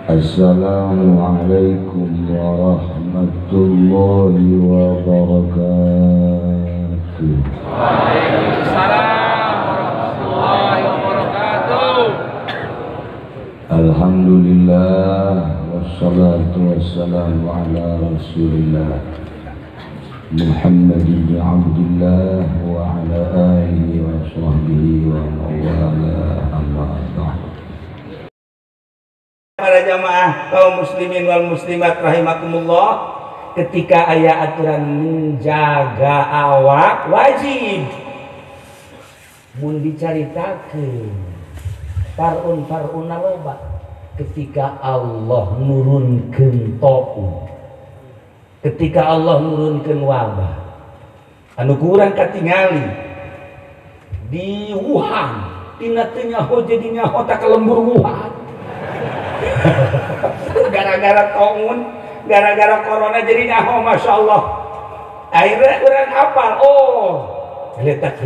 Assalamualaikum warahmatullahi wabarakatuh. Waalaikumsalam warahmatullahi wabarakatuh. Alhamdulillah wassalatu wassalamu ala Rasulillah Muhammad bin Abdullah wa ala alihi wa sahbihi wa mawala amma ba'd. Para jamaah kaum muslimin wal muslimat rahimakumullah, ketika aya aturan menjaga awak wajib mun dicaritakeun farun-farunna loba ketika Allah nurunkeun taun, ketika Allah nurunkeun wabah anu kurang katingali di Wuhan tina teu nyaho jadi nyaho tak lembur Wuhan gara-gara taun, gara-gara corona jadi nyaho, masya Allah. Akhirnya orang hafal, geletak.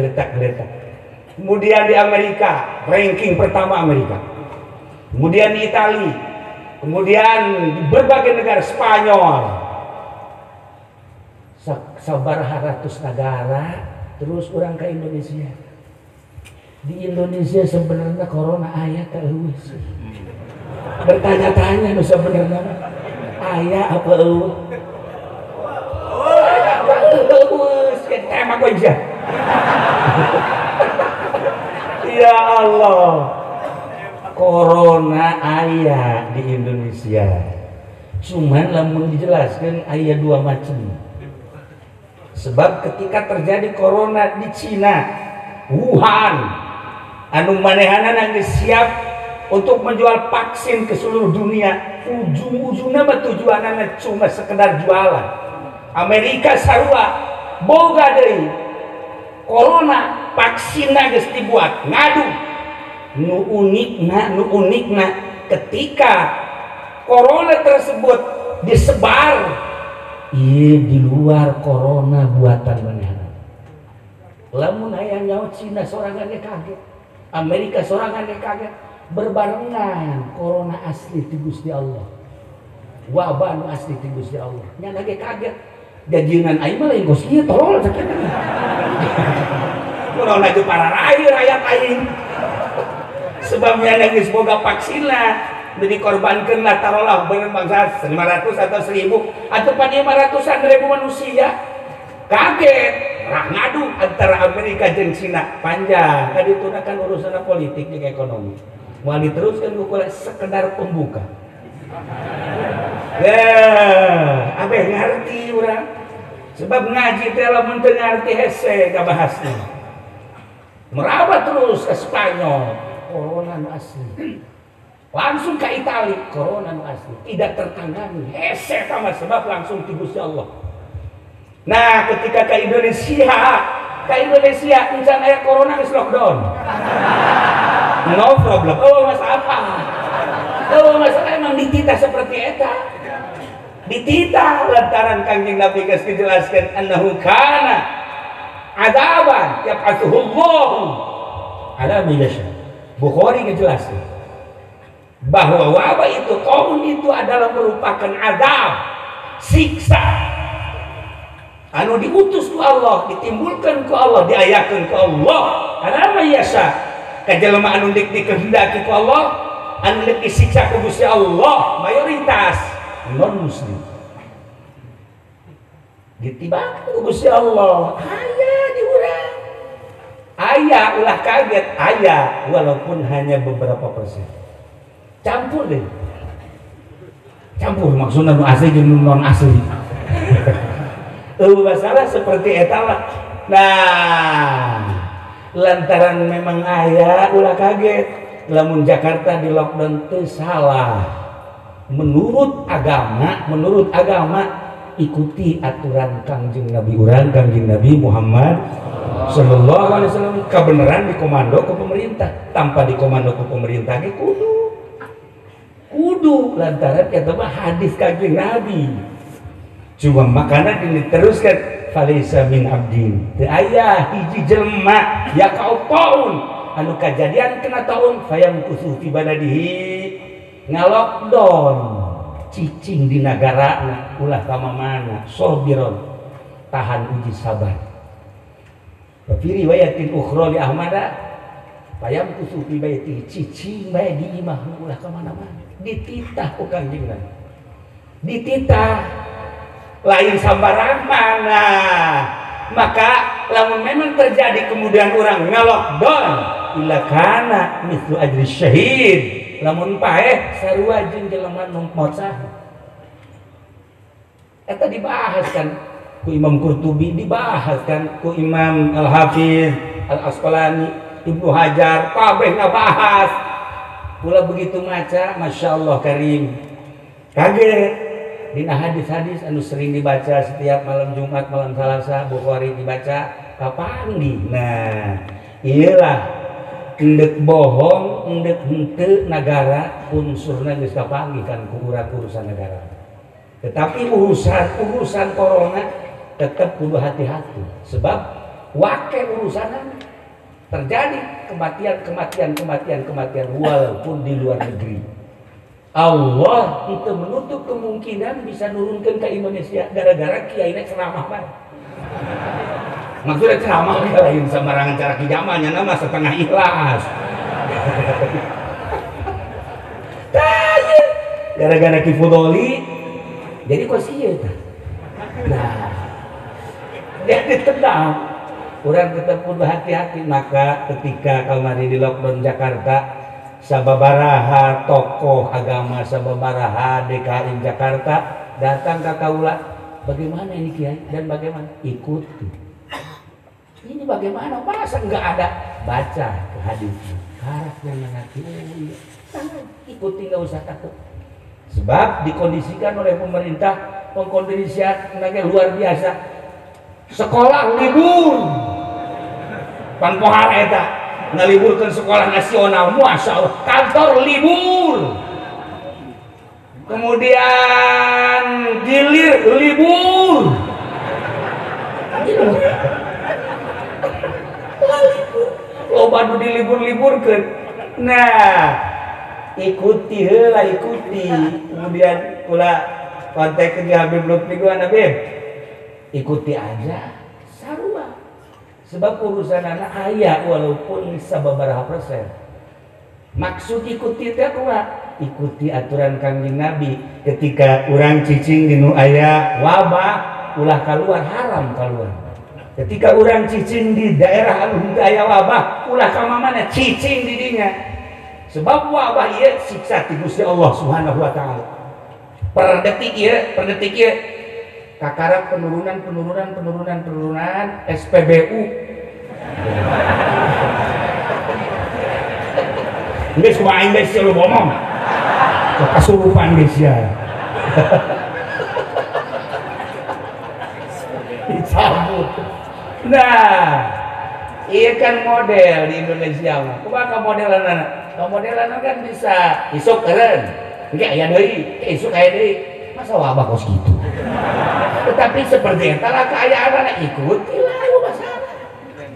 Kemudian di Amerika, ranking pertama Amerika. Kemudian di Itali, kemudian di berbagai negara, Spanyol. Sabaraha ratus negara, terus orang ke Indonesia. Di Indonesia sebenarnya corona aya teh eueuh. Bertanya-tanya nu sebenarnya aya apa eueuh. Tema aja. Ya Allah. Corona aya di Indonesia. Cuman lamun dijelaskan aya dua macam. Sebab ketika terjadi corona di Cina, Wuhan, anu manehana geus siap untuk menjual vaksin ke seluruh dunia, ujung-ujungnya tujuannya cuma sekedar jualan. Amerika sarua boga deui corona vaksinna geus dibuat ngadu. Nu unikna ketika corona tersebut disebar di luar corona buatan manehna. Lamun aya nyawa Cina sorangan ge kaget, Amerika sorangan ge kaget. Berbarengan corona asli ti Gusti Allah, wabah nu asli ti Gusti Allah, nya lagi kaget jadieunan aing mah lain gos ieu tolol sakitu corona itu para rakyat aing sebabnya geus boga vaksinna dikorbankeun lah taruhlah bener bangsa 500 atau 1000 atau pan 500-an ribu manusia kaget rah ngadu antara Amerika jeung Cina panjang kadituna kan urusan politik jeung ekonomi. Mau diteruskan bukulah sekedar pembuka. Abeh ngerti orang. Sebab ngaji teh lamun teu ngarti hese kabahasna. Merabat terus ke Spanyol, corona nu asli. Langsung ke Itali, corona nu asli. Tidak tertangani, hese sama sebab langsung ti Gusti Allah. Nah, ketika ke Indonesia encan aya corona geus lockdown. No problem. Masalah emang dititah seperti eta. Dititah lantaran Kangjeng Nabi geus dijelaskeun annahu kana adaban yab'atsuhullahu ala mayasha. Bukhari ngejelaskeun bahwa wabah itu kaum itu adalah merupakan azab, siksa anu diutus ku Allah, ditimbulkan ku Allah, diayakeun ku Allah ala mayasha. Kajelema anu dikehendaki ku Allah, anu disiksa ku Gusti Allah, mayoritas non muslim. Ditibakan ku Gusti Allah, aya di urang. Aya ulah kaget, aya walaupun hanya beberapa persen. Campur deh. Campur maksudnya nu asli jeung non asli. Masalah seperti eta lah. Nah, lantaran memang aya ulah kaget lamun Jakarta di lockdown teu salah. Menurut agama ikuti aturan Kangjeng Nabi urang, Kangjeng Nabi Muhammad sallallahu alaihi wasallam. Kebenaran dikomando ke pemerintah, tanpa dikomando ke pemerintah ge kudu lantaran eta mah hadis Kangjeng Nabi. Cuma makana diteruskan falaisa min abdin teu aya hiji jelema ya kaum anu kajadian kena taun fayam kusu fi baladihi ngalokdown cicing di negara ulah kamamana sobiron tahan uji sabar. Fi riwayatin ukhra li Ahmada payam kusufi baiti cicing bae di imah ulah kamana-mana dititah ku Kangjeng Nabi dititah lain sambarang mana. Maka lamun memang terjadi kemudian orang ngalokdown ila kana mithlu ajri syahid lamun paeh sarua jeung jelema nu maut syahid. Eta dibahas kan ku Imam Qurtubi, dibahas kan ku Imam Al-Hafiz Al-Asqalani, Ibnu Hajar, kabeh ngabahas. Kula begitu maca, masyaallah karim. Kaget dina hadis-hadis anu sering dibaca setiap malam Jumat, malam Salasa, Bukhari dibaca kapangdi. Nah, iyalah endek bohong, endek henteu negara unsurna geus kapanggi kan ku urusan negara. Tetapi urusan corona tetap kudu hati-hati sebab wake urusan terjadi kematian walaupun di luar negeri. Allah itu menutup kemungkinan bisa nurunkan ke Indonesia gara-gara kiainya ceramah bae. Maksudnya ceramah dia lain sembarangan cara kijamannya nama setengah ikhlas. Gara-gara kifudoli jadi kok sih ya. Nah, dia ditendang. Orang tetap perlu hati-hati. Maka ketika kemarin di lockdown Jakarta, sababaraha tokoh agama, sababaraha DKI Jakarta datang ke kaula, bagaimana ini Kiai dan bagaimana? Ikuti. Ini bagaimana? Masa enggak ada? Baca ke hadisnya. Karakter yang hati. Ikuti, nggak usah takut. Sebab dikondisikan oleh pemerintah, pengkondisian luar biasa. Sekolah libur, pan pohar eta ngaliburkan sekolah nasional, masya Allah. Kantor libur, kemudian gilir libur. Loba nu dilibur-liburkeun. Nah, ikuti heula, ikuti. Kemudian kula kontak ke Habib Lutfi gua Habib. Ikuti aja sarua. Sebab urusan anak aya walaupun sababaraha persen. Maksud ikuti teh kumaha? Ikuti aturan Kangjeng Nabi. Ketika urang cicing di nu aya wabah ulah keluar, haram keluar. Ketika urang cicing di daerah anu aya wabah ulah ka mana cicing di dinya. Sebab wabah ieu siksa ti Gusti Allah Subhanahu wa taala. Per detik ieu kakarak penurunan SPBU. Geus kumaha geus lu ngomong. Kasurupan geus ya. Dicabut. Nah, ieu kan model di Indonesia mah. Kumaha modelanna? Modelanna kan bisa isuk eureun. Engke aya deui, isuk aya deui. Masa wabah kos gitu. Tetapi seperti itu lah keayaan ikuti lah masalah.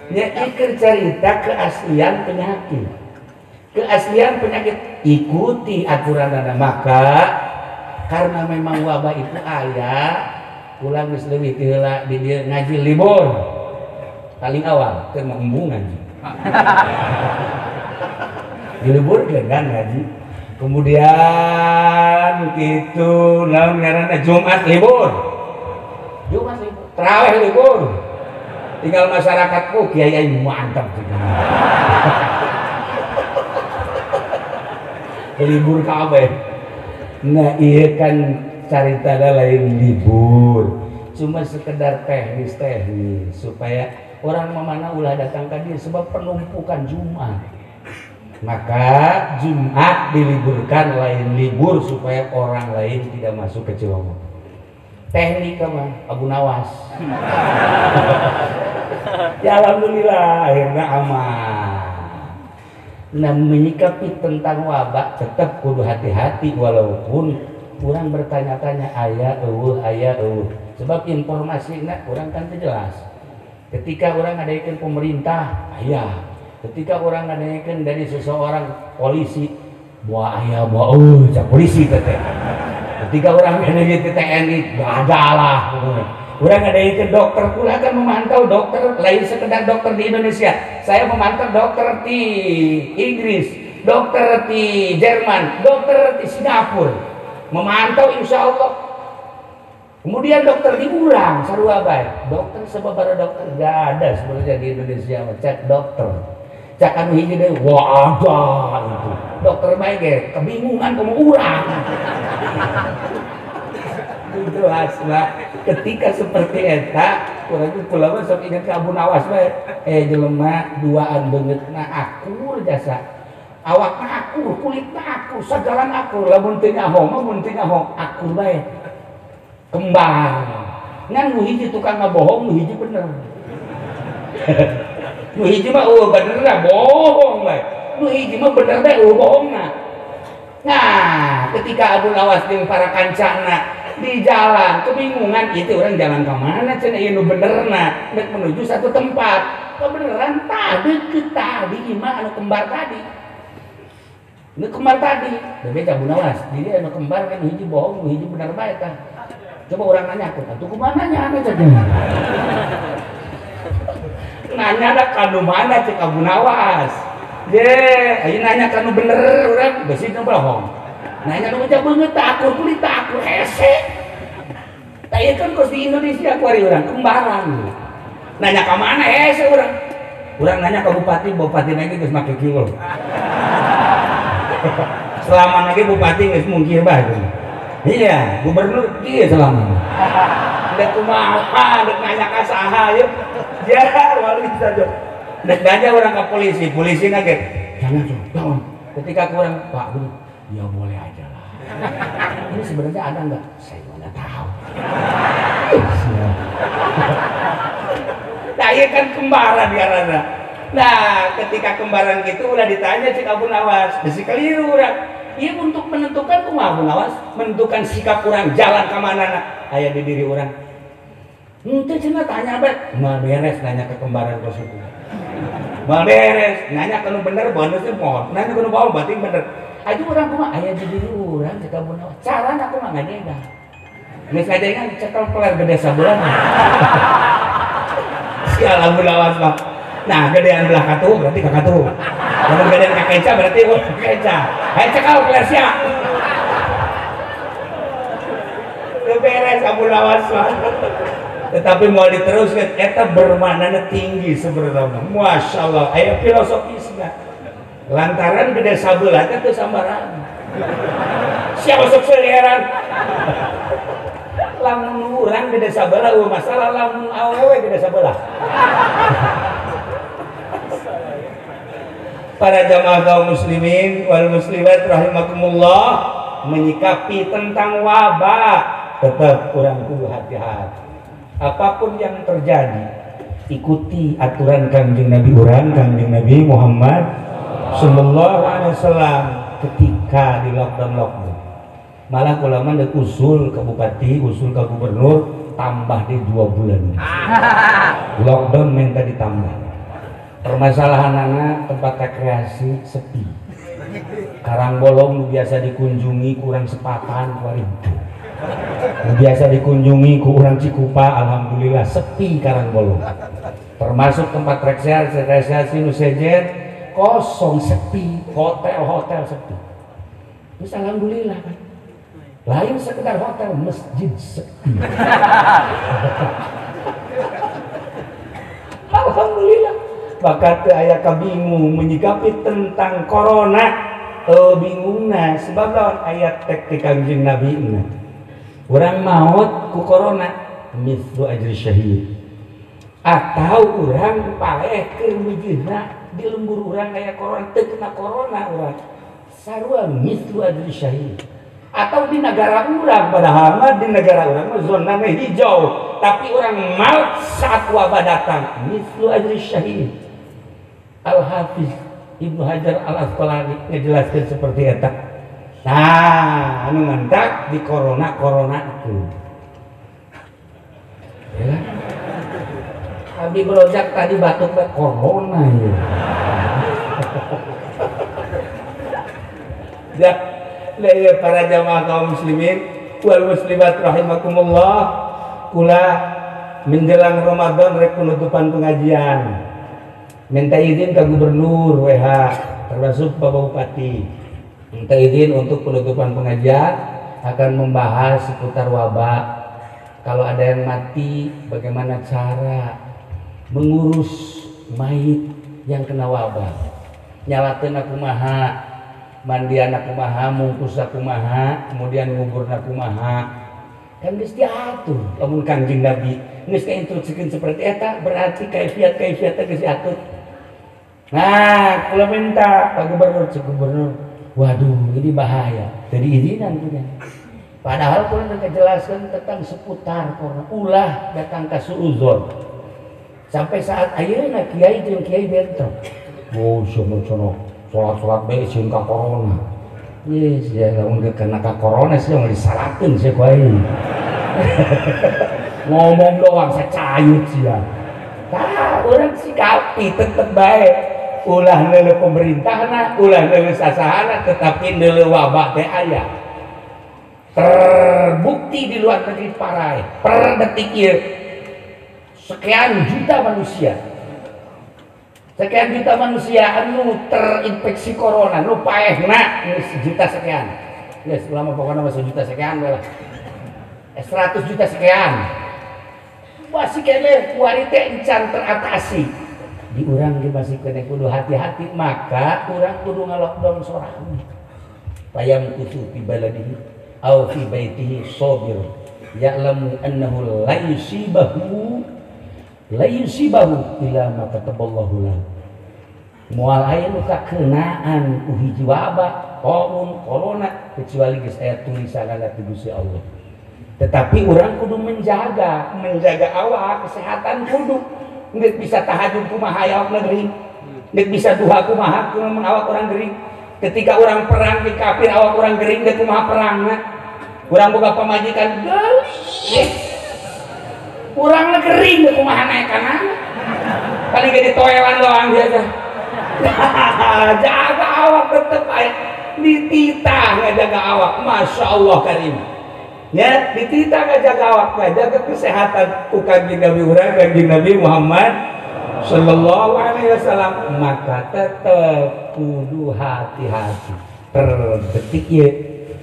Ya ikut cerita keaslian penyakit ikuti aturan dan maka karena memang wabah itu ayah pulang geus leuwih ti heula di dieu ngaji libur paling awal keur embungan diliburkeun kan ngaji. Kemudian gitu naon ngaranna Jumat libur, tarawih libur, tinggal masyarakatku kiai mantap libur kabeh. Nah iya kan carita lain libur, cuma sekedar teknis supaya orang memana ulah datang ke dia sebab penumpukan Jumat. Maka Jumat diliburkan lain libur supaya orang lain tidak masuk ke Ciwangok. Teknik mah Abu Nawas. Ya alhamdulillah akhirnya aman. Nah menyikapi tentang wabah tetap kudu hati-hati walaupun kurang bertanya-tanya ayah sebab informasinya kurang kan jelas. Ketika orang ngadaikeun pemerintah ayah, ketika orang ngadaikeun dari seseorang polisi Bawa ayah bawa cak polisi teteh. Ketika orang ada di TNI gak ada lah. Orang ada itu dokter pula kan memantau dokter lain sekedar dokter di Indonesia. Saya memantau dokter di Inggris, dokter di Jerman, dokter di Singapura. Memantau insya Allah. Kemudian dokter di Urang, sarua bae. Dokter sababaraha dokter gak ada sebenarnya di Indonesia. Cek dokter. Cak anu hiji deui wah ada itu. Dokter bae ge kebingungan kamu urang. Itu asma ketika seperti eta urang teh kula sok ingat ka Abu Nawas bae. Jelema duaan beungeutna akur jasa. Awakna akur, kulitna akur, sagalan akur. Lamun teu nyaho mah mun teu nyaho akur bae. Kembar. Ngan nu hiji tukang ngabohong, nu hiji bener. Nu hiji mah bener lah bohong bae. Nu hiji mah bener bae bohongna. Nah, ketika Abu Nawas jeung para kancana di jalan kebingungan itu orang jalan ke mana cenah ieu nu benerna nek menuju satu tempat. Kebeneran tadi kita di imah anu kembar tadi. Nu kembar tadi, beda Abu Nawas. Jadi anu kembar kan hiji bohong, nu hiji bener bae tah. Coba orang nanya aku, "Atuh kumaha nya anu cenah?" Nanya ada kanu mana cek Abu Nawas. Ayo nanya kanu bener orang besi nu bohong. Nanya nu baca beungeut akur kulit akur hese. Tah kan kos di Indonesia ku ari urang kembaran. Nanya ka mana hese urang. Urang nanya ka bupati, bupati lagi geus make kieu. Selama lagi bupati geus mungkir bae. Iya, gubernur kieu selama. Dek kumaha, dek nanya ka saha yeuh. Ya, wali saja. Dek nanya orang ke polisi nage. Jangan. Ketika kurang Pak Bu, ya boleh aja lah. Ini sebenarnya ada nggak? Saya mana tahu. Nah, ini kan kembaran karena. Nah, ketika kembaran gitu udah ditanya si Abu Nawas, desi keliru orang. Iya untuk menentukan kumaha Abu Nawas, menentukan sikap orang jalan ke mana aya di diri orang. Itu cina tanya bet, mal beres nanya ke kembaran kos itu. Mal beres nanya ke nu bener, bonus teh mohon. Nanya ke nu bohong berarti bener. Aja orang kumaha aya di diri orang cek Abu Nawas. Carana kumaha ngadengan. Geus ngadengan cekel peler gede sabulan. Sial Abu Nawas mah. Nah, gedean belah katu berarti ka katu. Lamun gedean ka keca berarti keca. Hayu cekal peler sia. Teu beres Abu Nawas mah. Tetapi mau diteruskan eta bermakna tinggi sebenarnya. Masya Allah aya filosofisna lantaran gede sabelah teh teu sambarangan siapa sok heran lamun urang gede sabelah masalah lamun awewe gede sabelah. Para jamaah kaum muslimin wal muslimat rahimakumullah, menyikapi tentang wabah tetap kurang kudu hati-hati. Apapun yang terjadi, ikuti aturan Kanjeng Nabi urang, Kanjeng Nabi Muhammad sallallahu alaihi wasallam ketika di lockdown. Malah ulama ada usul ke bupati, usul ke gubernur tambah di 2 bulan. Lockdown minta ditambah. Permasalahan anak tempat rekreasi sepi. Karangbolong nu biasa dikunjungi kurang sepatan kuaring. Biasa dikunjungi ku urang Cikupa, alhamdulillah sepi Karangbolong. Termasuk tempat rekreasi nu sejen kosong sepi, hotel sepi. Terus alhamdulillah kan. Lain sekedar hotel, masjid sepi. Alhamdulillah. Maka teu aya kabingung menyikapi tentang corona, bingungna sebab lawan ayat tek ti Kanjeng Nabi na. Urang maut ku corona mislu ajri syahid. Atau urang paekeun wijihna di lembur urang aya corona teu kena corona urang. Sarua mislu ajri syahid. Atau di negara urang padahal mah di negara urang mah zona hijau, tapi orang maut saat wabah datang mislu ajri syahid. Al-Hafiz Ibnu Hajar Al-Asqalani ngejelaskan seperti eta. Nah, anu mantak di corona itu. Ya. Abi berojak tadi batuk teh corona ya. Ya, para jamaah kaum muslimin wal muslimat rahimakumullah, kula menjelang Ramadan rek penutupan pengajian. Minta izin ke gubernur WH termasuk Bapak Bupati. Minta izin untuk penutupan pengajian akan membahas seputar wabah. Kalau ada yang mati, bagaimana cara mengurus mayit yang kena wabah. Nyalateun kumaha, mandian kumaha, mungkus kumaha, kemudian ngubur kumaha. Kan geus diatur. Lamun Kangjeng Nabi geus kainstruksikeun seperti eta, berarti kaifiat-kaifiat geus diatur. Nah, kula minta Pak Gubernur, Cik Gubernur, waduh ini bahaya. Jadi izinan punya. Padahal kula udah jelaskan tentang seputar corona, ulah datang ka suudzon. Sampai saat ayeuna kiai jeung kiai bentrok. Oh, sono salat-salat bae sieun ka corona. Yes, ya lamun kena ka corona sih yang disalakeun sih kuai. Ngomong doang sacayut sih ya. Tah, urang sikapi tetep bae. Ulah neuleuh pemerintahna, ulah neuleuh sasahana, tetapi neuleuh wabah teh aya. Terbukti di luar negeri parai. Per detik ieu sekian juta manusia. Sekian juta manusia anu terinfeksi corona, nu paehna sejuta sekian. Ya, selama pokoknya masih juta sekian lah. 100 juta sekian. Masih kene kuari teh encan teratasi. Di urang ge masih kena kudu hati-hati, maka urang kudu nge-lockdown sorang. Payam kutu fi baladihi au fi baitihi sabir ya'lamu annahu la yusibahu ila ma kataballahu lahu. Moal aya nu kakenaan ku hiji wabah, corona kecuali geus aya tulisanana ti Gusti Allah. Tetapi urang kudu menjaga awak kesehatan kudu. Nggak bisa tahajud kumaha awak negeri, nggak bisa duha kumaha kumaha awak orang gering. Ketika orang perang di kafir awak orang gering, nggak kumaha perangna. Orang boga pamajikan galih, orang negeri nggak kumaha naik kanan. Paling gak ditoelan doang biasa. Jaga awak tetep aja dititah, nggak jaga awak, masya Allah karim. Ya, ditita jaga awak, jaga kesehatan Kanjeng Nabi urang, Kanjeng Nabi Muhammad sallallahu alaihi wasallam, maka tetap kudu hati-hati. Terdetik ye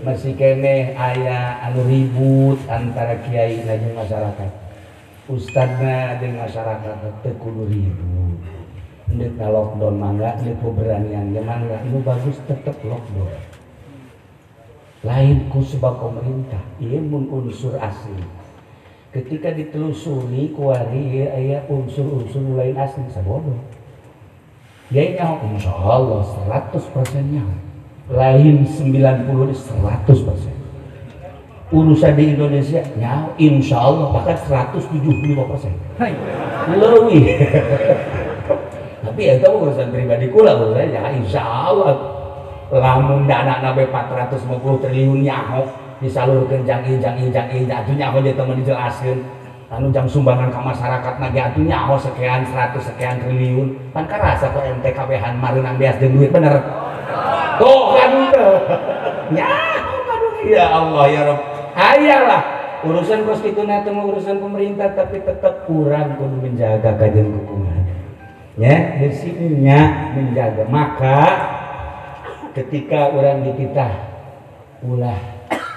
masih kene aya anu ribut antara kiai jeung masyarakat. Ustadzna jeung masyarakat teh kudu ribut. Endek lockdown mangga, endek keberanian mangga, nu bagus tetep lockdown. Lain ku sebab pemerintah, ieu mun unsur asli. Ketika ditelusuri kuari aya unsur-unsur lain asli sabodoh. Dia nyaho insyaallah 100% nyaho. Lain 90 100%. Urusan di Indonesia nyaho insyaallah bahkan 175%. Leuwih. Tapi eta urusan pribadi kula ya insyaallah. Lamun dana nabe 450 triliun nyaho disalurkeun jang atuh nyaho dia teman dijelaskeun anu jang sumbangan ka masyarakat nage atuh nyaho sekian 100 sekian triliun pan karasa ku MTKB-han mareunang beas jeung duit bener tuh kan nyaho aduh ya Allah ya Rabb hayalah urusan kos kituna teh urusan pemerintah tapi tetap kurang kudu menjaga kajian hukuman ya bersihnya menjaga maka ketika orang dititah ulah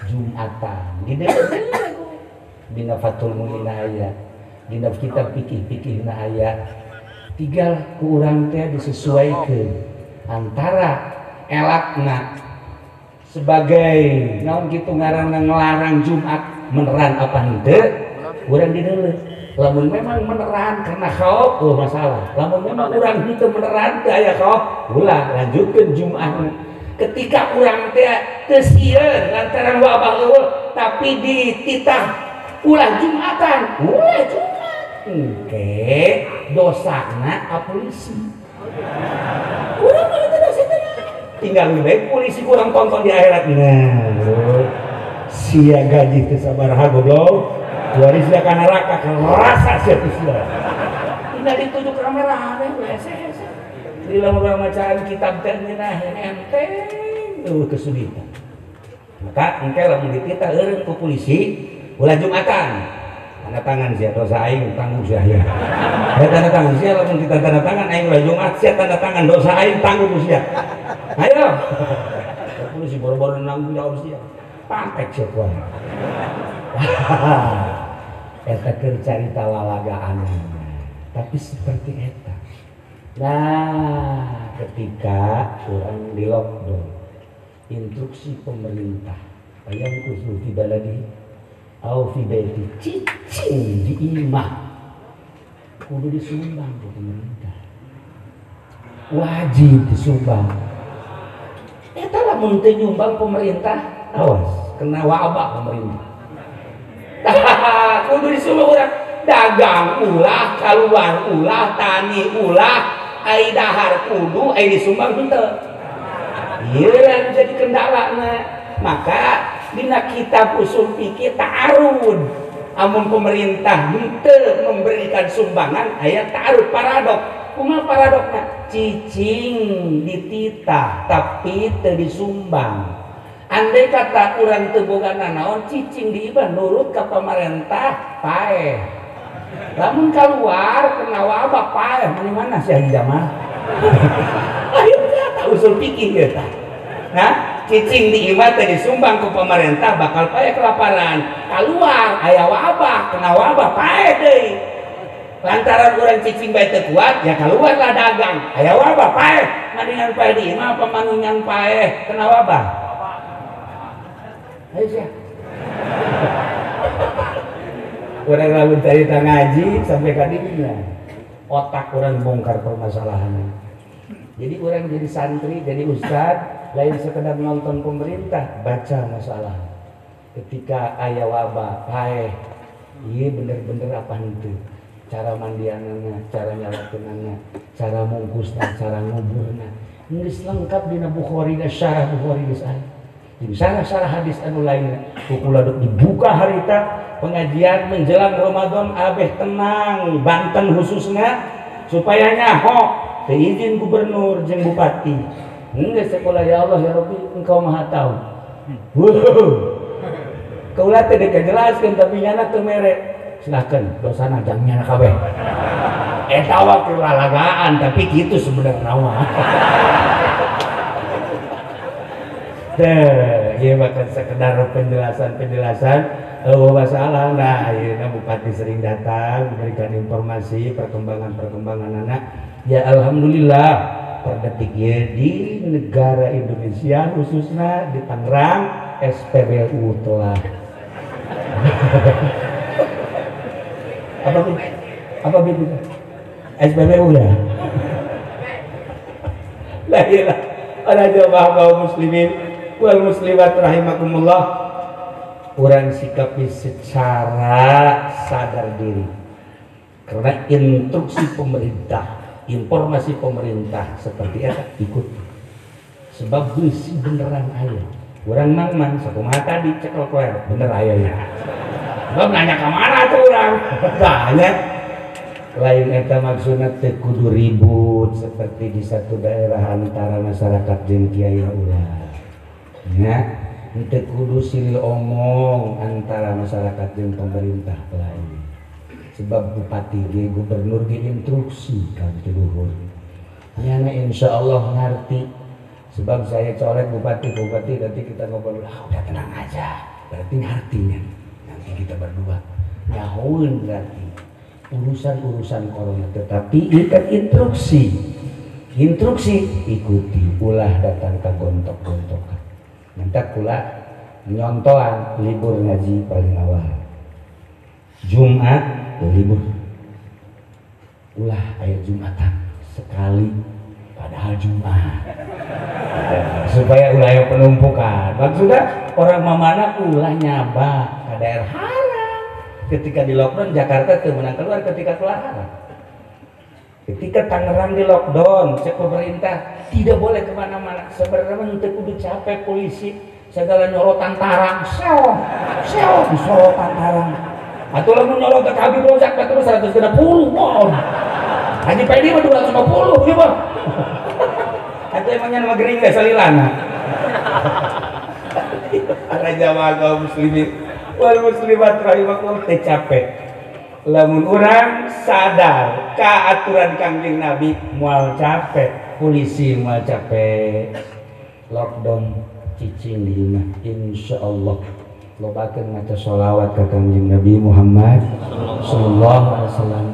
Jumatan dina Fathul Mu'in aya dina kitab fikih aya tinggal ku urang teh disesuaikeun antara elakna sebagai naon kitu ngaranna ngelarang Jumat meneran apa henteu urang dideuleuh lamun memang meneran karena khauf masalah lamun memang urang henteu meneran teu aya khauf ulah lanjutkeun Jumat. Ketika urang teh teu sieun lantaran wabah eueuh tapi dititah ulah Jumatan ulah Jumat engke dosana polisi urang mah teh dosa teh tinggal bae polisi urang tonton di akhirat nah sia gaji teh sabaraha goblok waris sia ka neraka rasa sia teh sia tinggal dituju kamera we di lamun macaan kitab teh nyeunah enteng kesulitan. Maka engke lamun ditita eureun ku polisi ulah Jumatan. Tanda tangan sia dosa aing tanggung sia ya. Tanda tangan sia lamun kita tanda tangan aing ulah Jumat sia tanda tangan dosa aing tanggung sia. Ayo. Polisi boro-boro nanggung jawab sia. Pantek sia kuat. Eta keur carita lalagaan. Tapi seperti eta. Nah, ketika orang di lockdown, instruksi pemerintah, ayam khusus di baladi, au fi baiti, cicing di imah, kudu disumbang ke pemerintah, wajib disumbang. Eta lamun teu nyumbang pemerintah, awas kena wabah pemerintah. Kudu disumbang urang, dagang ulah, keluar ulah, tani ulah, ai dahar kudu, ai disumbang henteu. Ieu yang jadi kendalana. Maka dina kitab usul fikih ta'arud, amun pemerintah henteu memberikan sumbangan aya ta'arud paradok. Kumaha paradokna? Cicing dititah tapi teu disumbang. Andai kata urang teu boga nanaon, cicing diibah nurut ka pamarentah paeh. Lamun keluar kena wabah paeh, mana sih Haji Jamal? Ayo kita usul fikih kita. Nah, cicing diimah teh disumbang ke pemerintah bakal paeh kelaparan. Keluar aya wabah, kena wabah paeh deui. Lantaran urang cicing bae teu kuat, ya keluarlah dagang. Aya wabah paeh, mendingan paeh diimah apa manunyan paeh kena wabah. Ayo sia. Orang lamun cerita ngaji sampai kadina otak orang bongkar permasalahan. Jadi orang jadi santri, jadi ustad, lain sekedar nonton pemerintah, baca masalah. Ketika aya wabah, paeh, iya bener-bener apa itu? Cara mandianana, cara nyalakeunana, cara mungkusna, cara nguburna. Geus lengkap dina Bukhari dan syarah Bukhari geus aya. Di syarah hadis anu lainna, kukula dibuka harita pengajian menjelang Ramadan abeh tenang Banten khususnya supaya nyaho teu izin gubernur jeung bupati. Geus sekolah ya Allah ya Rabbi engkau maha tahu. Kaula teh dek jelaskeun tapi nyana teu mere. Silakan dosana jang nyana kabeh. Eta waktu lalagaan tapi kitu sebenarnya mah. Ya bahkan sekedar penjelasan masalah. Nah, akhirnya bupati sering datang memberikan informasi perkembangan anak. Ya alhamdulillah per detik ya di negara Indonesia khususnya di Tangerang SPBU telah apa itu SPBU ya. Lah iya para jamaah kaum muslimin wal muslimat rahimakumullah, orang sikapi secara sadar diri karena instruksi pemerintah, informasi pemerintah seperti itu ikut sebab besi beneran ayah orang mangman sakumaha tadi ceklok bener ayah ya sebab nanya kemana tuh orang tanya lain eta maksudna teu kudu ribut seperti di satu daerah antara masyarakat jeung kiai ulah. Ya, teu kudu silih omong antara masyarakat jeung pemerintah lain. Sebab bupati ge gubernur ge instruksi ka luhur. Nyana insyaallah ngarti. Sebab saya colek bupati nanti kita ngobrol udah tenang aja. Berarti ngartinya. Nanti kita berdua nyahoeun berarti urusan corona, tetapi ikat instruksi ikuti ulah datang ke gontok-gontokan nanti kula nyontohan libur ngaji paling awal Jumat libur ulah aya Jumatan sekali padahal Jumat supaya ulah aya penumpukan maksudnya orang mamana ulah nyaba ke daerah ketika di lockdown Jakarta tuh menang keluar ketika keluar haram. Ketika Tangerang di lockdown, cek pemerintah tidak boleh kemana-mana. Sebenarnya untuk kudu capek polisi segala nyorotan tarang, sew di sorotan tarang. Atau lalu nyolot ke kabin lojak terus 130 wow. Haji Pedi mah 250 ya bang. Atau emangnya nama gering deh salilana. Ada jamaah kaum muslimin wal muslimat rahimakumullah teh capek. Lamun urang sadar ka aturan Kangjeng Nabi moal capek, polisi moal capek. Lockdown cicing di imah insyaallah lobakeun maca sholawat ka Kangjeng Nabi Muhammad sallallahu alaihi wasallam